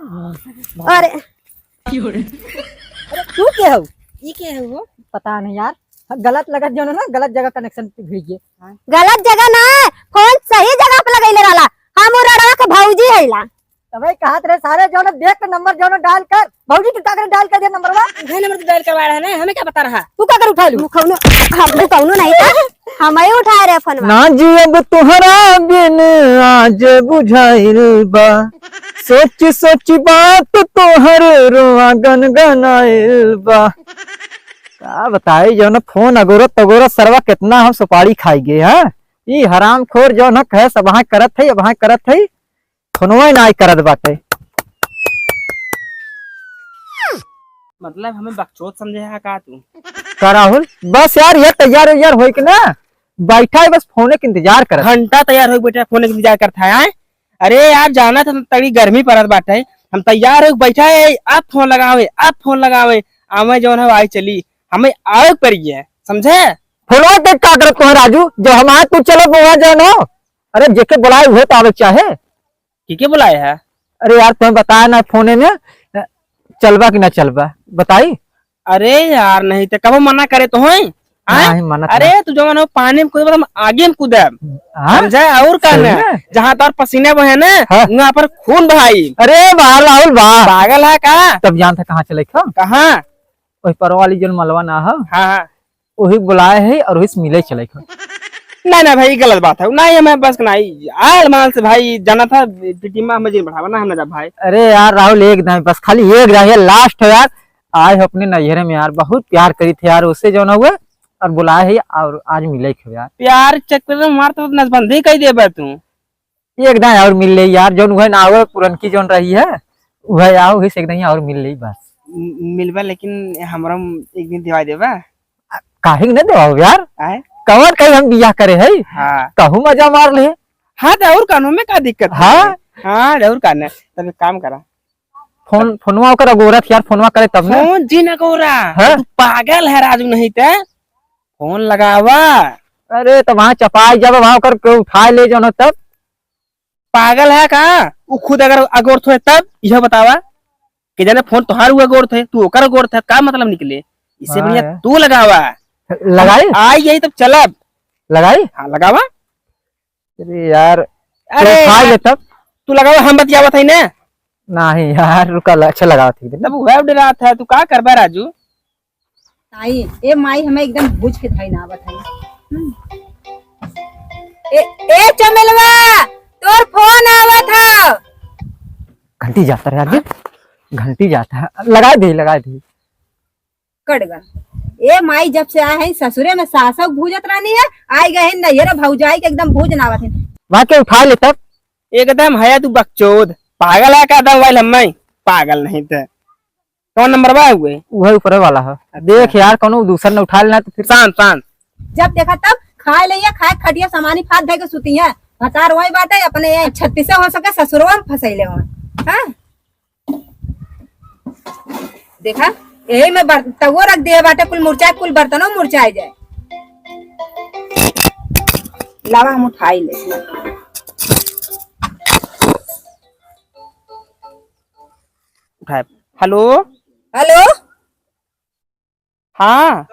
अरे तू क्या हो? ये क्या है वो? पता नहीं यार, गलत लगत जो ना, गलत जगह कनेक्शन भेजिए। गलत जगह ना है, फोन सही जगह पे लगैले रहला। हम उड़ाड़ा के भौजी हैला। तबे कहत रहे सारे जो ना देख के नंबर जो ना डाल कर भौजी तू ताकरे डाल कर दे नंबरवा। है नंबर तो डायल करवा रहा है ना, हमें क्या बता रहा? तू का कर उठा लू? हमने कौनो नहीं था, हम ही उठा रहे फोन। ना जीव तुहरा बिन आज बुझाइल बा, सोच सोच बात तोहर रोआ गनगनाइल बा। का बताई जो ना फोन अगोरत सरवा कितना हम सुपारी खाई गए हैं। ई हराम खोर जो ना कहे सब वहां करत है, वहां करत है, फोनवा ना करत बाटे। मतलब हमें बकचोद समझे है का तू? का राहुल बस यार ये तैयार हो के ना बैठा है, बस फोन के इंतजार कर। घंटा तैयार हो बेटा, फोन का इंतजार करता है। अरे यार जाना था तड़ी गर्मी पड़त बाटे, हम तैयार हो बैठा है। आप फोन लगावे हमें जो है आई चली, हमें आवे पड़ी है, समझे? फोनवा देख का करत हो राजू, जो हमारे तू चलो वहां जो ना। अरे जेके बुलाए हुए तो आवे चाहे के बुलाए है? अरे यार तुम्हें बताया ना फोन में चलबा कि ना चलबा बताई। अरे यार नहीं तो कब मना करे तो है? नहीं मना। अरे तू जो है पानी में कूदे, हम आगे में कूदे, समझे? और का ना जहाँ तार पसीने बहे ना वहाँ पर खून बहाई। अरे वाह राहुल वाह, पागल है का? तब जानता कहाँ चले कहाँ? वही पर वाली जो मलवा ना है, हाँ वही बुलाए है और वही मिले चले। नहीं भाई गलत बात है, नहीं हमें बस नहीं आयल मान से भाई जाना था टीमा में बढ़ावा ना, हमने जब भाई। अरे यार राहुल एक नहीं, बस खाली एक रही लास्ट है यार। आए अपने नैहरे में यार, बहुत प्यार करी थे यार उससे जो ना हुए और बुलाए है और आज मिले यार। प्यार चक्कर में मार तो नसबंदी कही दे तू। एक दिन और मिल ले यार, जो वह ना हुए पुरनकी जो रही है वह आओ ही एक दिन और मिल ले बस। मिलबा लेकिन हमरा एक दिन दिवा देबा। काहे न देवाओ यार, आए कवर कहीं हम बियाह करे है। हाँ कहूँ मजा मार ले। हाँ तो और कानून में क्या दिक्कत है? हाँ और कान तब एक काम करा, फोनवा कर अगोरत यार, फोनवा करे तब ना। फोन जी न गोरा, तू पागल है राजू, नहीं ते फोन लगावा। अरे तो वहाँ चपाई जब वहां कर उठा ले जो ना, तब पागल है का? वो खुद अगर अगोर थे तब यह बतावा कि जाने फोन तुहार हुआ अगोर थे, तू ओकर अगोर थे, का मतलब निकले? इससे बढ़िया तू लगावा। लगाई आई यही तब चलब लगाई। हाँ लगावा। अरे यार अरे ले तब तू लगावा, हम बतियावत है ना। नहीं यार रुका, अच्छा लगा थी तब वेब डरा था, तू का करबा राजू? ताई ए माई हमें एकदम बुझ के थाई ना बताई। ए चमेलवा तोर फोन आवत है। घंटी जाता है यार, घंटी जाता है, लगा दी कटगा ए माई जब से आए हैं ससुरे में सासक भूजत रानी है, आई गए हैं नैहर भौजाई के एकदम भूज नावत है। वहां के उठा ले तब। एकदम है तू बकचोद, पागल है का? दम वाल हम पागल नहीं थे। कौन नंबर बा हुए? वह ऊपर वाला है। देख यार कौन दूसरा ने उठा लेना तो फिर शांत जब देखा तब खाए लिया, खाए खटिया सामानी फात धे के सुती है। हतार वही बात है, अपने 36 हो सके ससुरवा में फसैले हो। हाँ देखा यही में तवो रख दिए बाटे, कुल मुरचाए, कुल बर्तनों मुरचाए जाए। लावा हम उठाई ले। उठाए। हेलो हेलो हाँ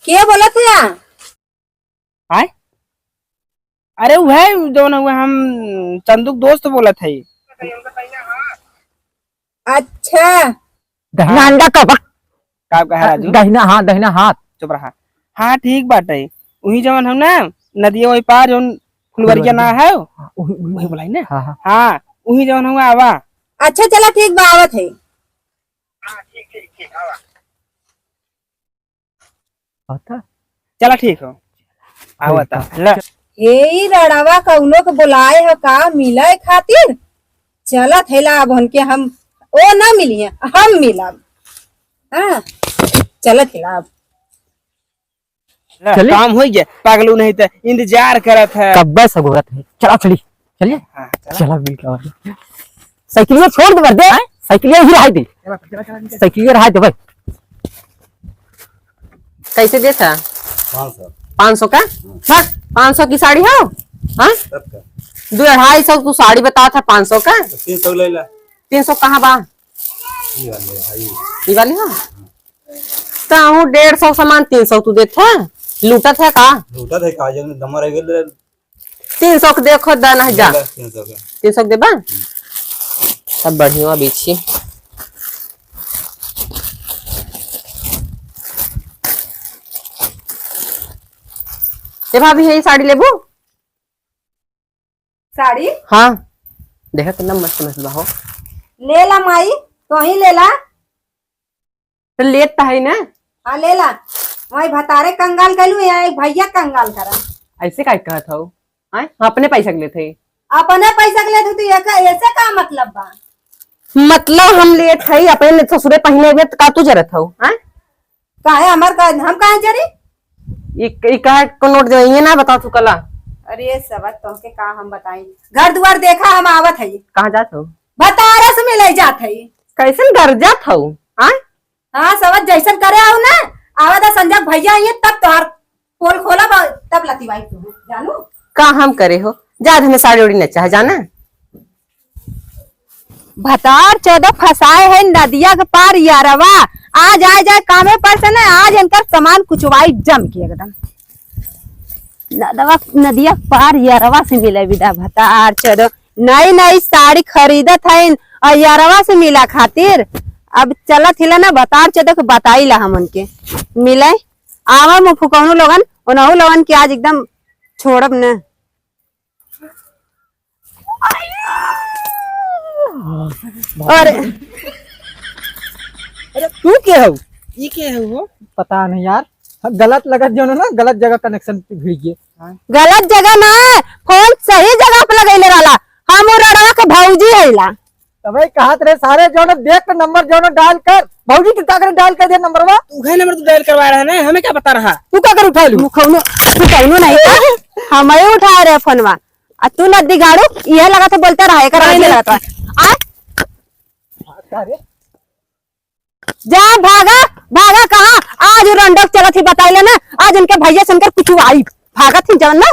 क्या बोला थे? आए अरे वह जो ना हुआ, हम चंदू दोस्त बोला थे। अच्छा दहिना अंडा का का कहा राजू? दहिना हाथ चुप रहा। हाँ ठीक बात है, वही जवन हम ना नदिया वही पार जो फुलवरिया ना है वही बोलाई ना। हाँ वही जवन हुआ आवा। अच्छा चला ठीक बा, आवत है। चला ठीक हो आवता। हे रड़ावा कौनो के बुलाए हो का मिले खातिर? चलत है ला अब के हम ओ ना मिलिए, हम मिलब। हाँ चलत है ला अब। काम हो गया, पागलू नहीं तो इंतजार करत है। कब बस अगोरत है, चला चलिए चला बिल्कुल। साइकिल छोड़ दे, साइकिल ही रहा दे, साइकिल रहा दे भाई। कैसे देता? 500 का? 500 की साड़ी हो? हाँ 200-250 तू साड़ी बता था 500 का 300 ले ला 300 कहाँ बा ये वाले भाई ये वाली हाँ ताहू 150 सामान 300 तू देते लूटत है का लूटा थे काजल ने दमर है गेल 300 के देखो दान है जा 300 के 300 देबा सब बढ़िया बीची ये भाभी है साड़ी लेबू साड़ी हाँ देखा कितना मस्त मस्त हो ले ला माई तो ही ले ला तो लेट है ना हाँ ले ला वही भतारे कंगाल कलू या एक भैया कंगाल करा ऐसे काय कहत हो आय अपने पैसा के लेते अपने पैसा के लिए तो ऐसे का मतलब बा मतलब हम लेट है अपने ससुरे पहने हुए का तू जरत हो आय काहे हमार का हम काहे जरी ये का को नोट देंगे ना बता तू कला अरे सब तुमके का हम बताई घर द्वार देखा हम आवत है कहाँ जात हो भतारे से मिले जात है कैसे घर जात हो आय हाँ सब जैसन करे आओ ना आवत संजय भैया ये तब तोहार पोल खोला तब लती बाई तू जानू का हम करे हो जाद हमें साड़ी उड़ी नचा है जाना भतार 14 फसाए है नदिया के पार यारवा आज आ जाए कामे पर से ना आज इनका सामान कुचवाई जम के एकदम नदिया पार यारवा से मिले विदा भतार 14 नई नई साड़ी खरीदत है और यारवा से मिला खातिर अब चलत हिला ना भतार 14 के बताई ला हमन के मिले आवा मुफुकौनो लोगन उनहु लोगन के आज एकदम छोड़ब न और तू क्या हो ये क्या है वो पता नहीं यार गलत लगत जो ना गलत जगह कनेक्शन भिड़ गए गलत जगह ना फोन सही जगह पे लगैले वाला हम रड़वा के भौजी हैला भाई कहा रे सारे जो देख कर नंबर जो डाल कर भौजी की ताकत डाल कर दे नंबर वा तू है नंबर तो डायल करवा रहा है ना हमें क्या बता रहा तू क्या कर उठा लू मुखौनो नहीं था हमें उठा रहे फोनवा आ तू नदी गाड़ू यह लगा तो बोलता रहा कर जा भागा भागा कहा आज रंडक चलत ही बताइले ना आज उनके भैया सुनकर कुछ आई भागत ही जवन ना